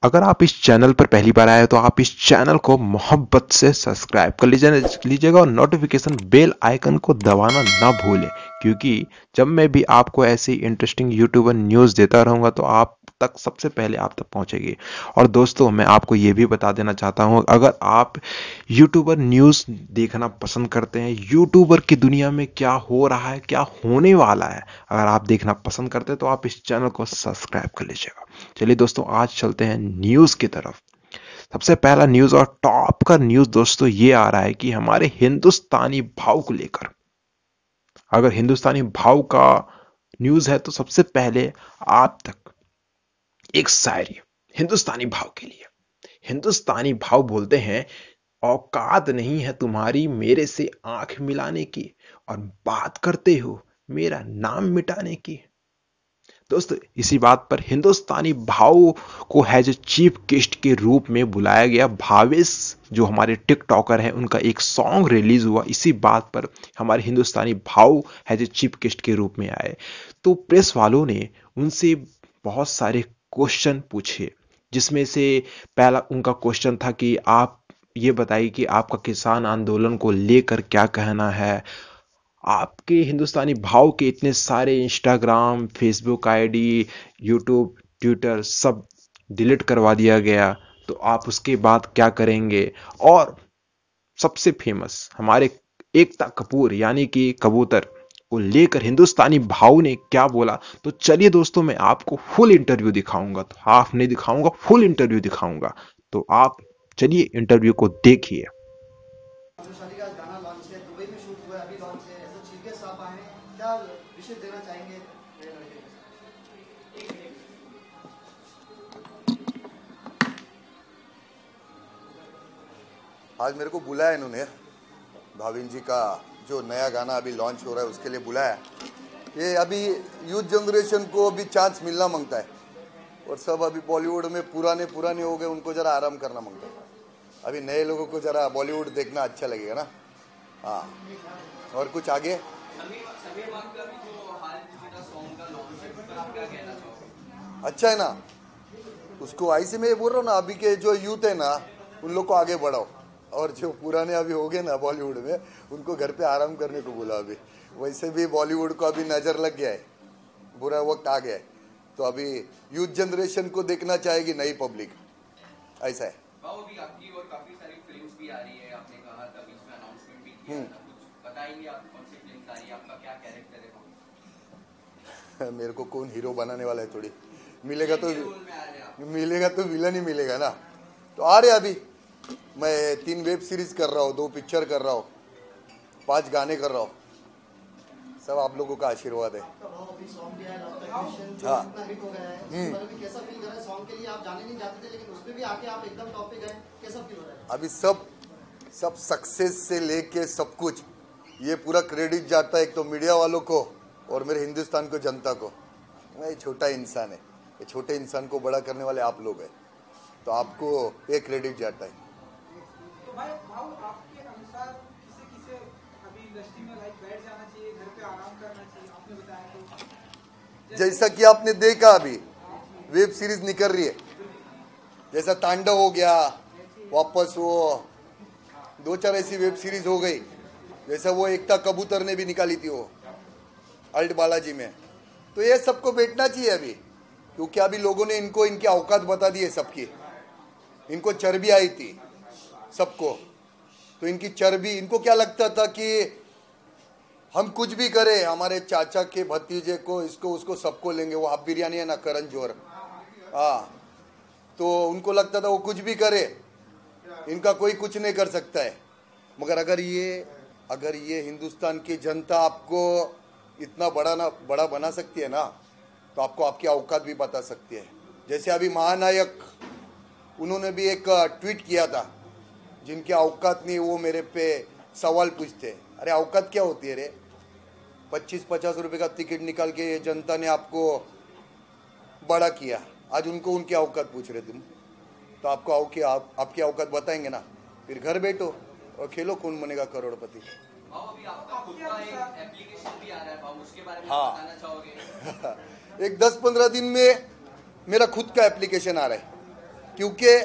अगर आप इस चैनल पर पहली बार आए तो आप इस चैनल को मोहब्बत से सब्सक्राइब कर लीजिएगा और नोटिफिकेशन बेल आइकन को दबाना ना भूलें, क्योंकि जब मैं भी आपको ऐसी इंटरेस्टिंग यूट्यूबर न्यूज़ देता रहूँगा तो आप तक सबसे पहले आप तक पहुंचेगी। और दोस्तों, मैं आपको ये भी बता देना चाहता हूं, अगर आप यूट्यूबर न्यूज़ देखना पसंद करते हैं, यूट्यूबर की दुनिया में क्या हो रहा है, क्या होने वाला है, अगर आप देखना पसंद करते हैं तो आप इस चैनल को सब्सक्राइब कर लीजिएगा। चलिए दोस्तों, आज चलते हैं न्यूज़ की तरफ। सबसे पहला न्यूज़ और टॉप का न्यूज़ दोस्तों ये आ रहा है कि हमारे हिंदुस्तानी भाव को लेकर, अगर हिंदुस्तानी भाव का न्यूज़ है तो सबसे पहले आप तक एक शायरी हिंदुस्तानी भाव के लिए। हिंदुस्तानी भाव बोलते हैं, औकात नहीं है तुम्हारी मेरे से आंख मिलाने की, और बात करते हो मेरा नाम मिटाने की। दोस्तों, इसी बात पर हिंदुस्तानी भाव को एज ए चीफ गेस्ट के रूप में बुलाया गया। भावेश जो हमारे टिकटॉकर हैं, उनका एक सॉन्ग रिलीज हुआ, इसी बात पर हमारे हिंदुस्तानी भाव एज ए चीफ गेस्ट के रूप में आए। तो प्रेस वालों ने उनसे बहुत सारे क्वेश्चन पूछे, जिसमें से पहला उनका क्वेश्चन था कि आप ये बताइए कि आपका किसान आंदोलन को लेकर क्या कहना है। आपके हिंदुस्तानी भाव के इतने सारे Instagram, Facebook ID, YouTube, Twitter सब डिलीट करवा दिया गया, तो आप उसके बाद क्या करेंगे। और सबसे फेमस हमारे एकता कपूर यानी कि कबूतर को लेकर हिंदुस्तानी भाव ने क्या बोला, तो चलिए दोस्तों, मैं आपको फुल इंटरव्यू दिखाऊंगा, तो हाफ नहीं दिखाऊंगा, फुल इंटरव्यू दिखाऊंगा। तो आप चलिए इंटरव्यू को देखिए। वैशाली का गाना लॉन्च है, दुबई में शूट हुआ है, अभी लॉन्च है, तो छिलके साहब आए हैं, क्या विशेष देना चाहेंगे नए लड़के को? आज मेरे को बुलाया इन्होंने, भाविन जी का जो नया गाना अभी लॉन्च हो रहा है उसके लिए बुलाया। ये अभी यूथ जनरेशन को अभी चांस मिलना मांगता है, और सब अभी बॉलीवुड में पुराने पुराने हो गए, उनको जरा आराम करना मांगता है। अभी नए लोगों को जरा बॉलीवुड देखना अच्छा लगेगा ना। हाँ, और कुछ आगे अच्छा है ना, उसको ऐसे में बोल रहा हूँ ना, अभी के जो यूथ है ना उन लोग को आगे बढ़ाओ, और जो पुराने अभी हो गए ना बॉलीवुड में, उनको घर पे आराम करने को बोला। अभी वैसे भी बॉलीवुड को अभी नजर लग गया है, बुरा वक्त आ गया है, तो अभी यूथ जनरेशन को देखना चाहेगी नई पब्लिक, ऐसा है। अभी आपकी और काफी सारी फिल्म्स भी आ रही है, आपने कहा था बीच में अनाउंसमेंट भी किया था, कुछ बताएंगे आप कौन सी फिल्म आ रही है, आपका क्या कैरेक्टर है? मेरे को कौन हीरो बनाने वाला है, थोड़ी मिलेगा तो विलन ही मिलेगा ना। तो आ रहे अभी मैं 3 वेब सीरीज कर रहा हूँ, 2 पिक्चर कर रहा हूँ, 5 गाने कर रहा हूँ, सब आप लोगों का आशीर्वाद है। हाँ, अभी सब सक्सेस से लेके सब कुछ ये पूरा क्रेडिट जाता है एक तो मीडिया वालों को और मेरे हिंदुस्तान को, जनता को। मैं छोटा इंसान है, ये छोटे इंसान को बड़ा करने वाले आप लोग हैं, तो आपको ये क्रेडिट जाता है। तो भाई आपके अनुसार किसे अभी इंडस्ट्री में लाइक बैठ जाना चाहिए, घर पे आराम करना चाहिए, आपने बताया तो जैसा कि आपने देखा अभी वेब सीरीज निकल रही है, जैसा तांडव हो गया, वापस वो 2-4 ऐसी वेब सीरीज हो गई, जैसा वो एकता कबूतर ने भी निकाली थी वो अल्ट बालाजी में। तो ये सबको बैठना चाहिए अभी, क्योंकि अभी लोगों ने इनको इनकी औकात बता दी है सबकी। इनको चर्बी आई थी सबको, तो इनकी चर्बी, इनको क्या लगता था कि हम कुछ भी करें, हमारे चाचा के भतीजे को, इसको उसको सबको लेंगे। वो हाफ बिरयानी है ना, करण जोहर, हाँ, तो उनको लगता था वो कुछ भी करे, इनका कोई कुछ नहीं कर सकता है। मगर अगर ये हिंदुस्तान की जनता आपको इतना बड़ा बना सकती है ना, तो आपको आपकी औकात भी बता सकती है। जैसे अभी महानायक, उन्होंने भी एक ट्वीट किया था, जिनकी औकात नहीं वो मेरे पे सवाल पूछते। अरे औकात क्या होती है रे? 25-50 रुपए का टिकट निकाल के ये जनता ने आपको बड़ा किया, आज उनको उनकी औकात पूछ रहे तुम। तो आपको आपकी औकात बताएंगे ना, फिर घर बैठो और खेलो कौन बनेगा करोड़पति। अभी आपका खुद का एक एप्लीकेशन भी आ रहा है, उसके बारे में हाँ। बताना चाहोगे? एक 10-15 दिन में मेरा खुद का एप्लीकेशन आ रहा है, क्योंकि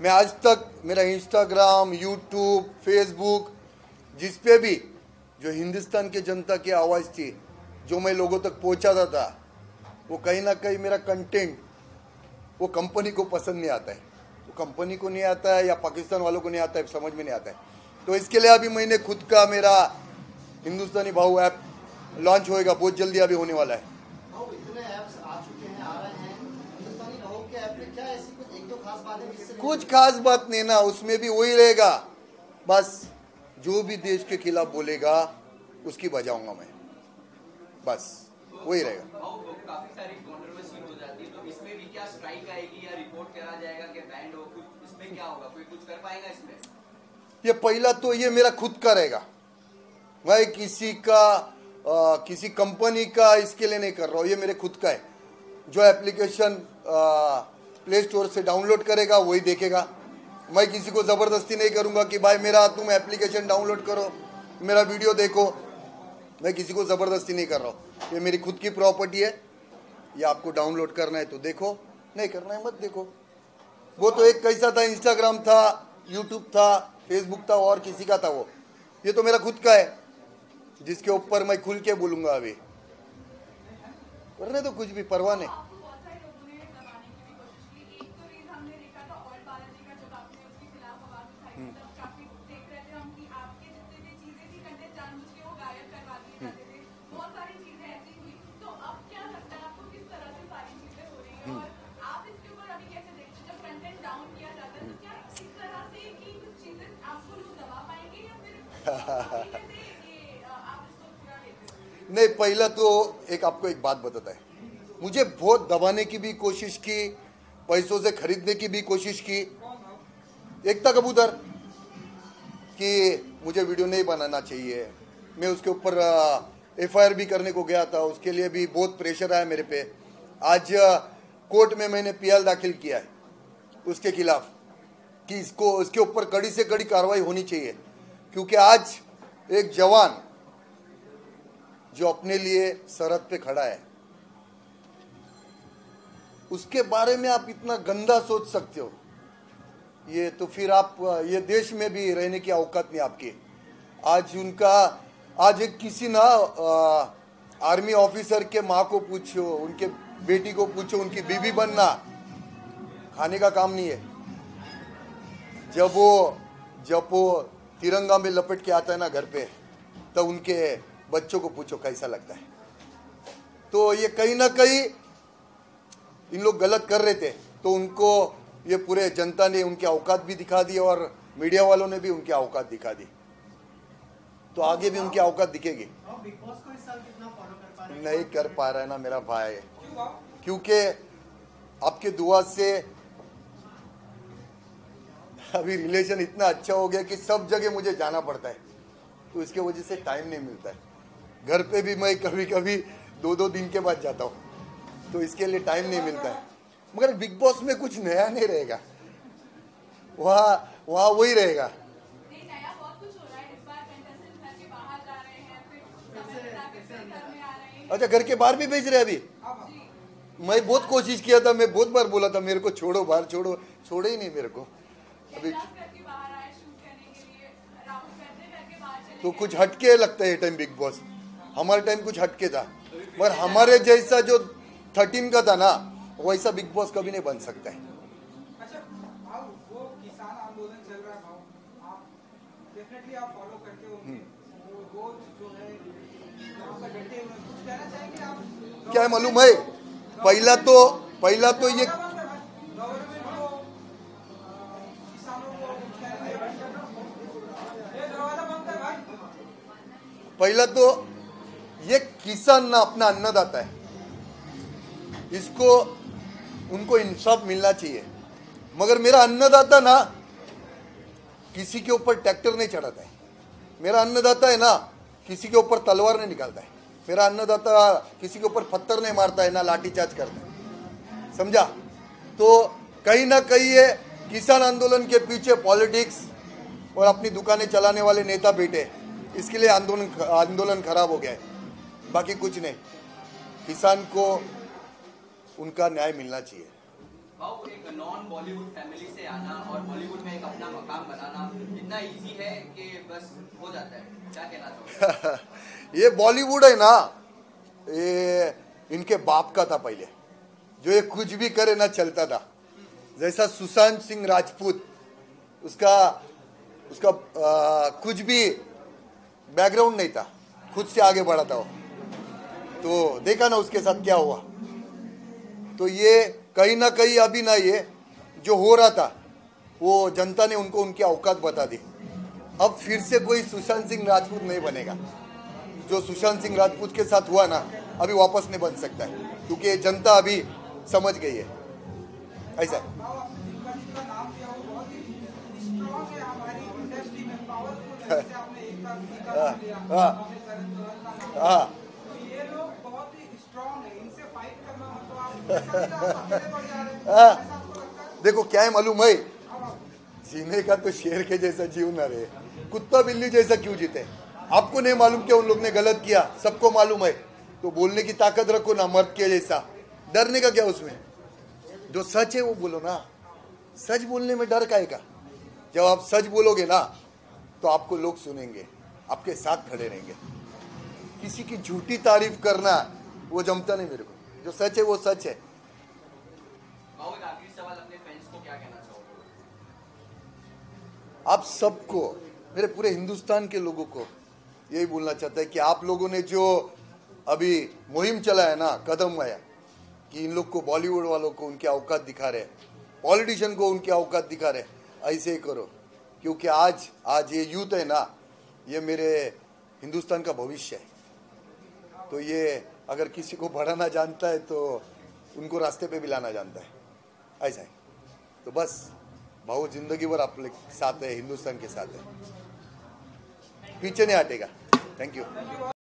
मैं आज तक मेरा इंस्टाग्राम, यूट्यूब, फेसबुक, जिस पे भी जो हिंदुस्तान के जनता की आवाज़ थी, जो मैं लोगों तक पहुंचाता था, वो कहीं ना कहीं मेरा कंटेंट वो कंपनी को पसंद नहीं आता है, वो कंपनी को नहीं आता है या पाकिस्तान वालों को नहीं आता है, समझ में नहीं आता है। तो इसके लिए अभी मैंने खुद का मेरा हिंदुस्तानी भाऊ ऐप लॉन्च होएगा, बहुत जल्दी अभी होने वाला है। भाऊ इतने ऐप्स आ चुके हैं, आ रहे हैं, हिंदुस्तानी भाऊ के ऐप में क्या ऐसी कुछ एक दो खास बात है जिससे कुछ खास बात नहीं ना, उसमें भी वही रहेगा, बस जो भी देश के खिलाफ बोलेगा उसकी बजाऊंगा मैं, बस वही रहेगा। काफी सारी कंट्रोवर्सी हो जाती है, तो इसमें भी क्या स्ट्राइक आएगी या रिपोर्ट करा जाएगा कि बैंड हो, कुछ इसमें क्या होगा, कोई कुछ कर पाएगा इसमें? ये पहला तो ये मेरा खुद का रहेगा, मैं किसी कंपनी का इसके लिए नहीं कर रहा हूँ, ये मेरे खुद का है। जो एप्लीकेशन प्ले स्टोर से डाउनलोड करेगा वही देखेगा, मैं किसी को ज़बरदस्ती नहीं करूँगा कि भाई मेरा तुम एप्लीकेशन डाउनलोड करो, मेरा वीडियो देखो, मैं किसी को ज़बरदस्ती नहीं कर रहा हूँ। ये मेरी खुद की प्रॉपर्टी है, ये आपको डाउनलोड करना है तो देखो, नहीं करना है मत देखो। वो तो एक कैसा था, इंस्टाग्राम था, यूट्यूब था, फेसबुक था और किसी का था वो, ये तो मेरा खुद का है जिसके ऊपर मैं खुल के बोलूँगा। अभी करने तो कुछ भी परवाह नहीं। नहीं, पहला तो आपको एक बात बताता है, मुझे बहुत दबाने की भी कोशिश की, पैसों से खरीदने की भी कोशिश की। एक था कबूतर कि मुझे वीडियो नहीं बनाना चाहिए, मैं उसके ऊपर FIR भी करने को गया था, उसके लिए भी बहुत प्रेशर आया मेरे पे। आज कोर्ट में मैंने PL दाखिल किया है उसके खिलाफ कि इसके ऊपर कड़ी से कड़ी कार्रवाई होनी चाहिए, क्योंकि आज एक जवान जो अपने लिए सरहद पे खड़ा है, उसके बारे में आप इतना गंदा सोच सकते हो, ये तो फिर आप ये देश में भी रहने की औकात नहीं आपकी। आज एक किसी ना आर्मी ऑफिसर के माँ को पूछो, उनके बेटी को पूछो, उनकी बीवी बनना खाने का काम नहीं है। जब वो तिरंगा में लपेट के आता है ना घर पे, तब उनके बच्चों को पूछो कैसा लगता है। तो ये कहीं ना कहीं इन लोग गलत कर रहे थे, तो उनको ये पूरे जनता ने उनकी औकात भी दिखा दी और मीडिया वालों ने भी उनकी औकात दिखा दी, तो आगे भी उनकी औकात दिखेगी। बिग बॉस को इस साल कितना फॉलो कर पा रहे हैं? नहीं कर पा रहा है ना मेरा भाई, क्योंकि आपके दुआ से अभी रिलेशन इतना अच्छा हो गया कि सब जगह मुझे जाना पड़ता है, तो इसके वजह से टाइम नहीं मिलता है। घर पे भी मैं कभी कभी 2-2 दिन के बाद जाता हूँ, तो इसके लिए टाइम नहीं मिलता है। मगर बिग बॉस में कुछ नया नहीं रहेगा, वहाँ वही रहेगा। अच्छा, घर के बाहर भी भेज रहे अभी? मैं बहुत कोशिश किया था, मैं बहुत बार बोला था मेरे को छोड़ो, बाहर छोड़ो, छोड़े ही नहीं मेरे को अभी। तो कुछ हटके लगता है ये टाइम बिग बॉस, हमारे टाइम कुछ हटके था, मगर हमारे जैसा जो 13 का था ना, वैसा बिग बॉस कभी नहीं बन सकता है। अच्छा भाव, वो किसान आंदोलन चल रहा है भाव, आप डेफिनेटली आप फॉलो करते होंगे, वो जो है यहाँ पर डटे हुए, कुछ कहना चाहेंगे आप? क्या है मालूम है, पहला तो ये गवर्नमेंट को किसानों को दरवाजा बंद कर भाई। पहला तो ये किसान ना अपना अन्नदाता है, इसको उनको इंसाफ मिलना चाहिए। मगर मेरा अन्नदाता ना किसी के ऊपर ट्रैक्टर नहीं चढ़ाता है, मेरा अन्नदाता है ना किसी के ऊपर तलवार नहीं निकालता है, मेरा अन्नदाता किसी के ऊपर पत्थर नहीं मारता है, ना लाठीचार्ज करता है, समझा? तो कहीं ना कहीं ये किसान आंदोलन के पीछे पॉलिटिक्स और अपनी दुकानें चलाने वाले नेता बैठे, इसके लिए आंदोलन खराब हो गया है, बाकी कुछ नहीं। किसान को उनका न्याय मिलना चाहिए। भाव एक नॉन बॉलीवुड फैमिली से आना और बॉलीवुड में एक अपना मकाम बनाना इतना इजी है कि बस हो जाता है, क्या कहना चाहोगे? ये बॉलीवुड है ना, ये इनके बाप का था पहले, जो ये कुछ भी करे ना चलता था। जैसा सुशांत सिंह राजपूत, उसका कुछ भी बैकग्राउंड नहीं था, खुद से आगे बढ़ा था वो, तो देखा ना उसके साथ क्या हुआ। तो ये कहीं ना कहीं अभी ना, ये जो हो रहा था वो जनता ने उनको उनकी औकात बता दी। अब फिर से कोई सुशांत सिंह राजपूत नहीं बनेगा। जो सुशांत सिंह राजपूत के साथ हुआ ना, अभी वापस नहीं बन सकता है, क्योंकि जनता अभी समझ गई है। ऐसा है। भाव आपने जिनका नाम दिया वो बहुत ही स्ट्रॉन्ग है हमारी इंडस्ट्री में, पावरफुल है। जैसे आपने एकता का नाम लिया, आपने करण जोहर का नाम लिया, तो ये लोग बहुत ही स्ट्रॉन्ग है, इनसे फाइट करना मतलब आप अकेले पड़ जा रहे हैं, ऐसा आपको लगता है? देखो क्या है मालूम है, जीने का तो शेर के जैसा जीव ना रहे, कुत्ता बिल्ली जैसा क्यों जीते? आपको नहीं मालूम क्या उन लोग ने गलत किया? सबको मालूम है। तो बोलने की ताकत रखो ना, मर्द के जैसा। डरने का क्या उसमें? जो सच है वो बोलो ना। सच बोलने में डर काहे का? जब आप सच बोलोगे ना तो आपको लोग सुनेंगे, आपके साथ खड़े रहेंगे। किसी की झूठी तारीफ करना वो जमता नहीं मेरे को। जो सच है वो सच है। भाव एक आखिरी सवाल, अपने फैंस को क्या कहना चाहोगे? आप सबको, मेरे पूरे हिंदुस्तान के लोगों को यही बोलना चाहता है कि आप लोगों ने जो अभी मुहिम चलाया ना, कदम आया कि इन लोग को, बॉलीवुड वालों को उनकी औकात दिखा रहे, पॉलिटिशियन को उनकी औकात दिखा रहे, ऐसे ही करो। क्योंकि आज ये यूथ है ना, ये मेरे हिंदुस्तान का भविष्य है। तो ये अगर किसी को बढ़ाना जानता है तो उनको रास्ते पे भी लाना जानता है। ऐसा है। तो बस भाव जिंदगी भर आप साथ है, हिंदुस्तान के साथ है, पीछे नहीं हटेगा। Thank you.